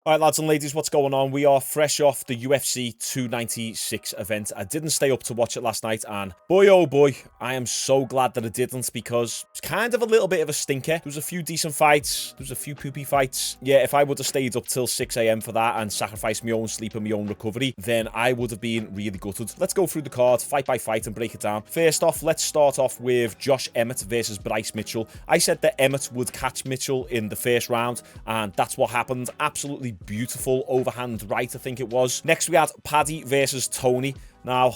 All right, lads and ladies, what's going on? We are fresh off the UFC 296 event. I didn't stay up to watch it last night, and boy, oh boy, I am so glad that I didn't, because it's kind of a little bit of a stinker. There was a few decent fights. There was a few poopy fights. Yeah, if I would have stayed up till 6 a.m. for that and sacrificed my own sleep and my own recovery, then I would have been really gutted. Let's go through the card, fight by fight, and break it down. First off, let's start off with Josh Emitt versus Bryce Mitchell. I said that Emitt would catch Mitchell in the first round, and that's what happened. Absolutely beautiful overhand right, I think it was. Next, we had Paddy versus Tony. Now,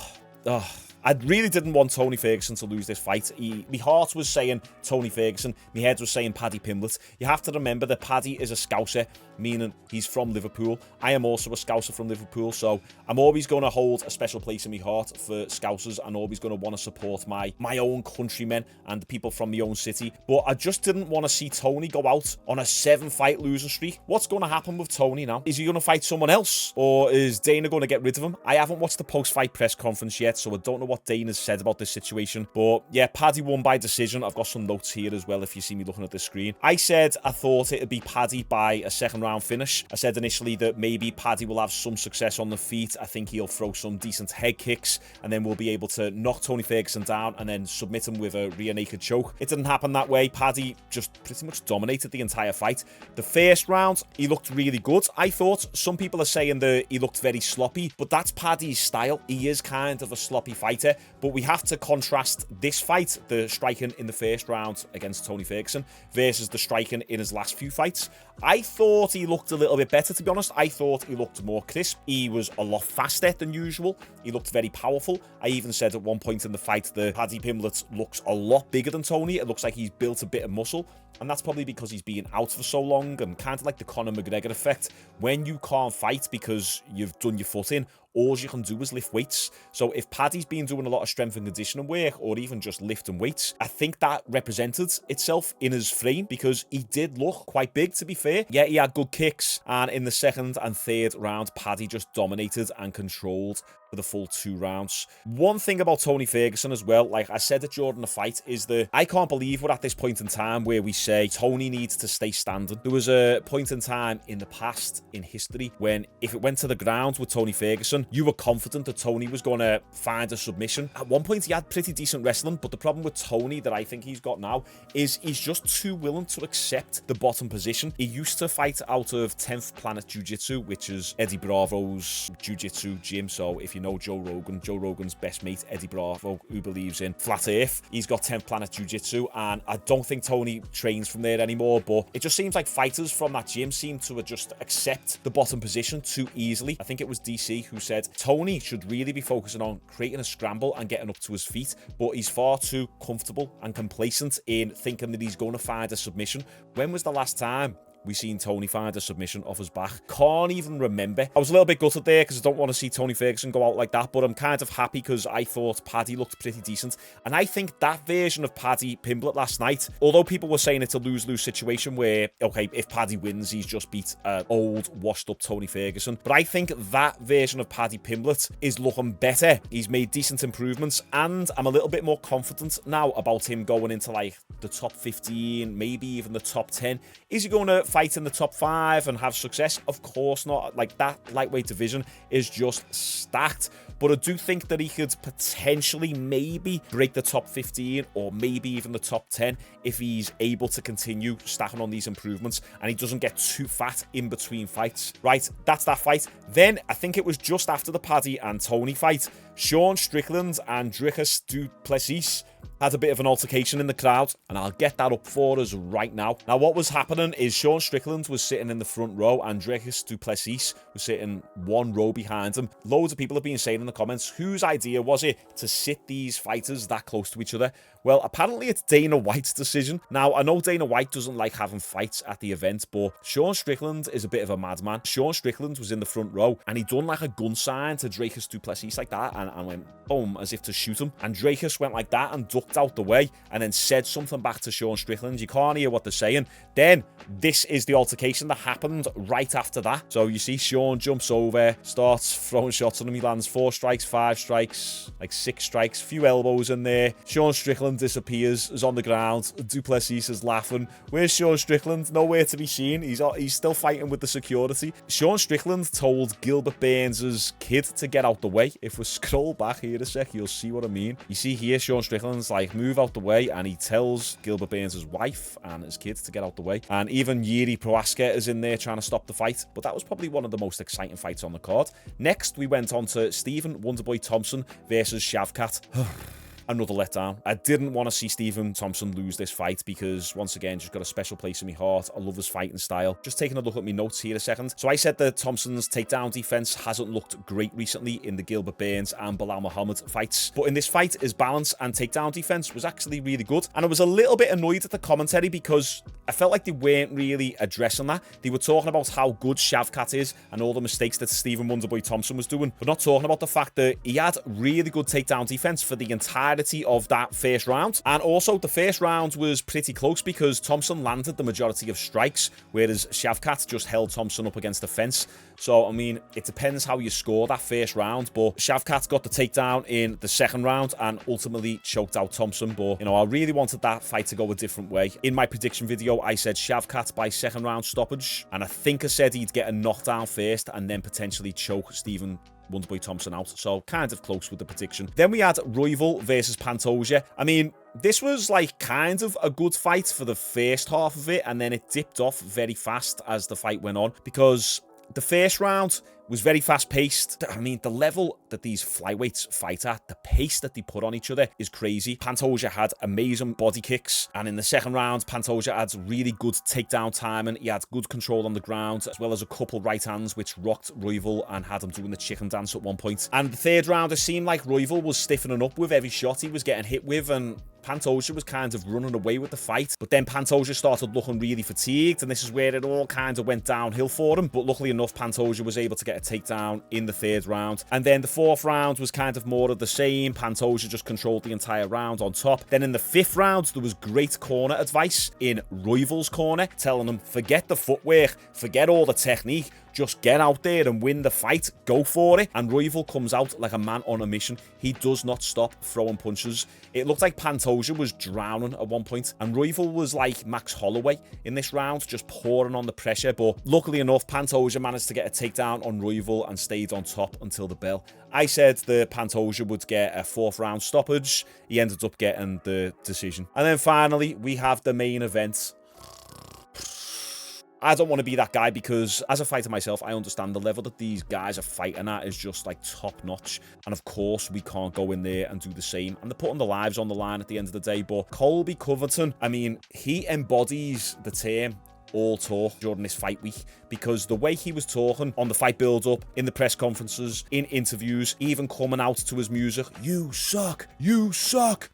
I really didn't want Tony Fergusson to lose this fight. My heart was saying Tony Fergusson. My head was saying Paddy Pimblett. You have to remember that Paddy is a Scouser, meaning he's from Liverpool. I am also a Scouser from Liverpool, so I'm always going to hold a special place in my heart for Scousers and always going to want to support my own countrymen and the people from my own city. But I just didn't want to see Tony go out on a 7-fight losing streak. What's going to happen with Tony now? Is he going to fight someone else? Or is Dana going to get rid of him? I haven't watched the post-fight press conference yet, so I don't know what Dana's said about this situation. But yeah, Paddy won by decision. I've got some notes here as well if you see me looking at the screen. I said I thought it'd be Paddy by a second round finish. I said initially that maybe Paddy will have some success on the feet. I think he'll throw some decent head kicks and then we'll be able to knock Tony Fergusson down and then submit him with a rear naked choke. It didn't happen that way. Paddy just pretty much dominated the entire fight. The first round, he looked really good. I thought some people are saying that he looked very sloppy, but that's Paddy's style. He is kind of a sloppy fighter. But we have to contrast this fight, the striking in the first round against Tony Fergusson, versus the striking in his last few fights. I thought he looked a little bit better, to be honest. I thought he looked more crisp. He was a lot faster than usual. He looked very powerful. I even said at one point in the fight that Paddy Pimblett looks a lot bigger than Tony. It looks like he's built a bit of muscle. And that's probably because he's been out for so long, and kind of like the Conor McGregor effect. When you can't fight because you've done your foot in, all you can do is lift weights. So if Paddy's been doing a lot of strength and conditioning work, or even just lifting weights, I think that represented itself in his frame, because he did look quite big, to be fair. Yeah, he had good kicks, and in the second and third round, Paddy just dominated and controlled for the full 2 rounds. One thing about Tony Fergusson as well, like I said it during the fight, is that I can't believe we're at this point in time where we say Tony needs to stay standing. There was a point in time in the past, in history, when if it went to the ground with Tony Fergusson, you were confident that Tony was going to find a submission. At one point, he had pretty decent wrestling, but the problem with Tony that I think he's got now is he's just too willing to accept the bottom position. He used to fight out of 10th Planet Jiu-Jitsu, which is Eddie Bravo's jiu-jitsu gym. So if you know Joe Rogan's best mate, Eddie Bravo, who believes in flat earth, he's got 10th Planet Jiu-Jitsu, and I don't think Tony trains from there anymore, but it just seems like fighters from that gym seem to just accept the bottom position too easily. I think it was DC who said Tony should really be focusing on creating a scramble and getting up to his feet, but he's far too comfortable and complacent in thinking that he's going to find a submission. When was the last time we seen Tony find a submission off his back? Can't even remember. I was a little bit gutted there because I don't want to see Tony Fergusson go out like that, but I'm kind of happy because I thought Paddy looked pretty decent. And I think that version of Paddy Pimblett last night, although people were saying it's a lose-lose situation where, okay, if Paddy wins, he's just beat old, washed-up Tony Fergusson. But I think that version of Paddy Pimblett is looking better. He's made decent improvements, and I'm a little bit more confident now about him going into, like, the top 15, maybe even the top 10. Is he going to fight in the top 5 and have success? Of course not. Like, that lightweight division is just stacked. But I do think that he could potentially maybe break the top 15 or maybe even the top 10 if he's able to continue stacking on these improvements and he doesn't get too fat in between fights. Right, that's that fight. Then I think it was just after the Paddy and Tony fight, Sean Strickland and Dricus du Plessis had a bit of an altercation in the crowd, and I'll get that up for us right now. Now, what was happening is Sean Strickland was sitting in the front row, and Dricus du Plessis was sitting 1 row behind him. Loads of people have been saying in the comments, whose idea was it to sit these fighters that close to each other? Well, apparently it's Dana White's decision. Now, I know Dana White doesn't like having fights at the event, but Sean Strickland is a bit of a madman. Sean Strickland was in the front row, and he done like a gun sign to Dricus du Plessis like that, and went boom, as if to shoot him. And Dricus went like that and ducked out the way and then said something back to Sean Strickland. You can't hear what they're saying. Then this is the altercation that happened right after that. So you see Sean jumps over, starts throwing shots on him. He lands 4 strikes, 5 strikes, like 6 strikes, few elbows in there. Sean Strickland disappears, is on the ground. Du Plessis is laughing. Where's Sean Strickland? Nowhere to be seen. He's still fighting with the security. Sean Strickland told Gilbert Burns' kid to get out the way. If we scroll back here a sec, you'll see what I mean. You see here, Sean Strickland's like, move out the way, and he tells Gilbert Burns' wife and his kid to get out the way. And even Yuri Prohaska is in there trying to stop the fight. But that was probably one of the most exciting fights on the card. Next, we went on to Stephen Wonderboy Thompson versus Shavkat. Another letdown. I didn't want to see Stephen Thompson lose this fight because, once again, just got a special place in my heart. I love his fighting style. Just taking a look at my notes here a second. So I said that Thompson's takedown defense hasn't looked great recently in the Gilbert Burns and Bilal Muhammad fights. But in this fight, his balance and takedown defense was actually really good. And I was a little bit annoyed at the commentary because I felt like they weren't really addressing that. They were talking about how good Shavkat is and all the mistakes that Stephen Wonderboy Thompson was doing, but not talking about the fact that he had really good takedown defense for the entirety of that first round. And also the first round was pretty close because Thompson landed the majority of strikes, whereas Shavkat just held Thompson up against the fence. So, I mean, it depends how you score that first round, but Shavkat got the takedown in the second round and ultimately choked out Thompson. But, you know, I really wanted that fight to go a different way. In my prediction video, I said Shavkat by second round stoppage, and I think I said he'd get a knockdown first and then potentially choke Stephen Wonderboy Thompson out. So kind of close with the prediction. Then we had Royval versus Pantoja. I mean, this was like kind of a good fight for the first half of it, and then it dipped off very fast as the fight went on because the first round was very fast-paced. I mean, the level that these flyweights fight at, the pace that they put on each other is crazy. Pantoja had amazing body kicks, and in the second round, Pantoja had really good takedown timing. He had good control on the ground, as well as a couple right hands, which rocked Royval and had him doing the chicken dance at one point. And the third round, it seemed like Royval was stiffening up with every shot he was getting hit with, and Pantoja was kind of running away with the fight. But then Pantoja started looking really fatigued, and this is where it all kind of went downhill for him. But luckily enough, Pantoja was able to get a takedown in the third round. And then the fourth round was kind of more of the same. Pantoja just controlled the entire round on top. Then in the fifth round, there was great corner advice in Royval's corner, telling him, forget the footwork, forget all the technique, just get out there and win the fight. Go for it. And Royval comes out like a man on a mission. He does not stop throwing punches. It looked like Pantoja was drowning at one point, and Royval was like Max Holloway in this round, just pouring on the pressure. But luckily enough, Pantoja managed to get a takedown on Royval and stayed on top until the bell. I said that Pantoja would get a fourth round stoppage. He ended up getting the decision. And then finally, we have the main event. I don't want to be that guy because as a fighter myself, I understand the level that these guys are fighting at is just like top notch. And of course, we can't go in there and do the same. And they're putting their lives on the line at the end of the day. But Colby Covington, I mean, he embodies the term all talk during this fight week, because the way he was talking on the fight build-up, in the press conferences, in interviews, even coming out to his music, you suck,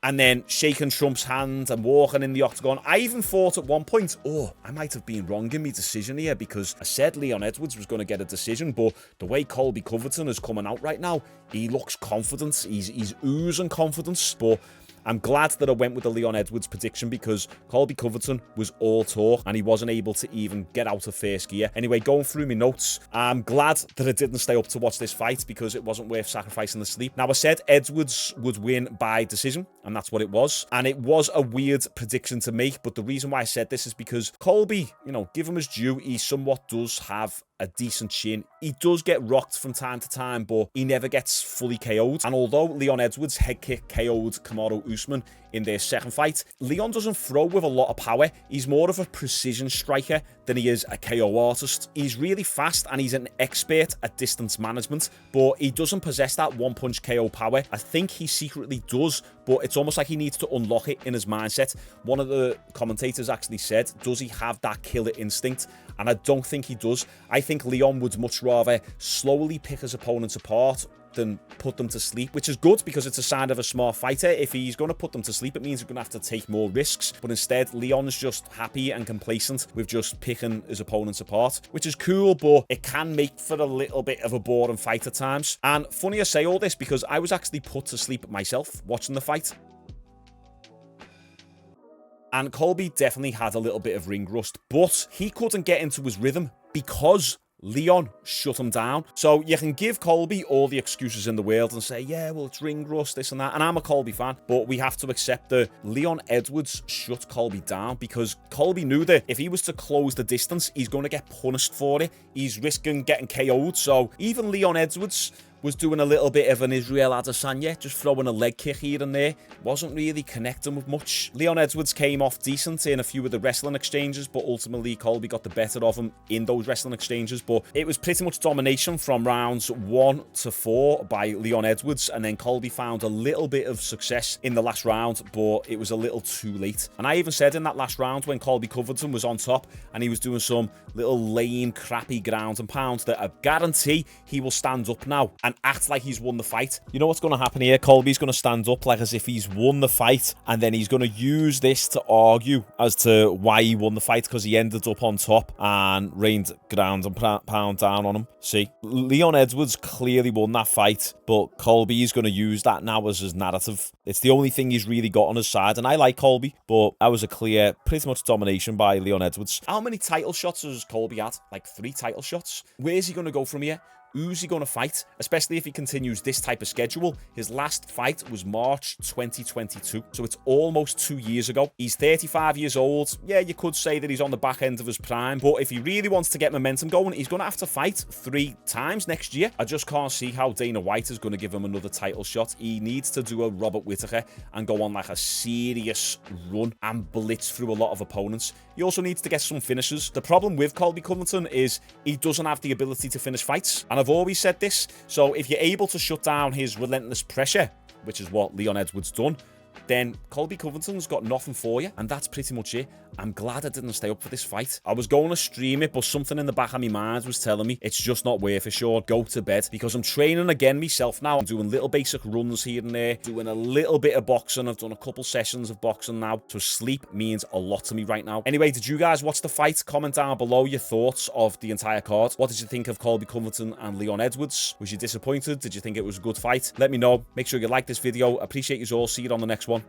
and then shaking Trump's hand and walking in the octagon. I even thought at one point, oh, I might have been wrong in my decision here, because I said Leon Edwards was going to get a decision, but the way Colby Covington is coming out right now, he looks confident, he's oozing confidence. But I'm glad that I went with the Leon Edwards prediction because Colby Covington was all talk and he wasn't able to even get out of first gear. Anyway, going through my notes, I'm glad that I didn't stay up to watch this fight because it wasn't worth sacrificing the sleep. Now, I said Edwards would win by decision, and that's what it was. And it was a weird prediction to make, but the reason why I said this is because Colby, you know, give him his due, he somewhat does have a decent chin. He does get rocked from time to time, but he never gets fully KO'd. And although Leon Edwards head kick KO'd Kamaru Usman in their second fight, Leon doesn't throw with a lot of power. He's more of a precision striker than he is a KO artist. He's really fast and he's an expert at distance management, but he doesn't possess that one-punch KO power. I think he secretly does, but it's almost like he needs to unlock it in his mindset. One of the commentators actually said, does he have that killer instinct? And I don't think he does. I think Leon would much rather slowly pick his opponents apart than put them to sleep, which is good because it's a sign of a smart fighter. If he's going to put them to sleep, it means he's going to have to take more risks. But instead, Leon's just happy and complacent with just picking his opponents apart, which is cool, but it can make for a little bit of a boring fight at times. And funny I say all this because I was actually put to sleep myself watching the fight. And Colby definitely had a little bit of ring rust, but he couldn't get into his rhythm because Leon shut him down. So you can give Colby all the excuses in the world and say, yeah, well, it's ring rust, this and that. And I'm a Colby fan, but we have to accept that Leon Edwards shut Colby down because Colby knew that if he was to close the distance, he's going to get punished for it. He's risking getting KO'd. So even Leon Edwards was doing a little bit of an Israel Adesanya, just throwing a leg kick here and there. Wasn't really connecting with much. Leon Edwards came off decent in a few of the wrestling exchanges, but ultimately Colby got the better of him in those wrestling exchanges. But it was pretty much domination from rounds 1 to 4 by Leon Edwards, and then Colby found a little bit of success in the last round, but it was a little too late. And I even said in that last round when Colby Covington was on top and he was doing some little lame, crappy ground and pound that I guarantee he will stand up now and act like he's won the fight. You know what's going to happen here? Colby's going to stand up like as if he's won the fight, and then he's going to use this to argue as to why he won the fight, because he ended up on top and rained ground and pound down on him. See, Leon Edwards clearly won that fight, but Colby's going to use that now as his narrative. It's the only thing he's really got on his side, and I like Colby, but that was a clear, pretty much domination by Leon Edwards. How many title shots has Colby had? Like 3 title shots? Where's he going to go from here? Who's he going to fight? Especially if he continues this type of schedule. His last fight was March 2022, so it's almost 2 years ago. He's 35 years old. Yeah, you could say that he's on the back end of his prime, but if he really wants to get momentum going, he's going to have to fight 3 times next year. I just can't see how Dana White is going to give him another title shot. He needs to do a Robert Whittaker and go on like a serious run and blitz through a lot of opponents. He also needs to get some finishes. The problem with Colby Covington is he doesn't have the ability to finish fights, and I've always said this. So if you're able to shut down his relentless pressure, which is what Leon Edwards done, then Colby Covington's got nothing for you, and that's pretty much it. I'm glad I didn't stay up for this fight. I was going to stream it, but something in the back of my mind was telling me it's just not worth it, Shaun. Go to bed, because I'm training again myself now. I'm doing little basic runs here and there, doing a little bit of boxing. I've done a couple sessions of boxing now, so sleep means a lot to me right now. Anyway, did you guys watch the fight? Comment down below your thoughts of the entire card. What did you think of Colby Covington and Leon Edwards? Was you disappointed? Did you think it was a good fight? Let me know. Make sure you like this video. Appreciate you all. See you on the next one.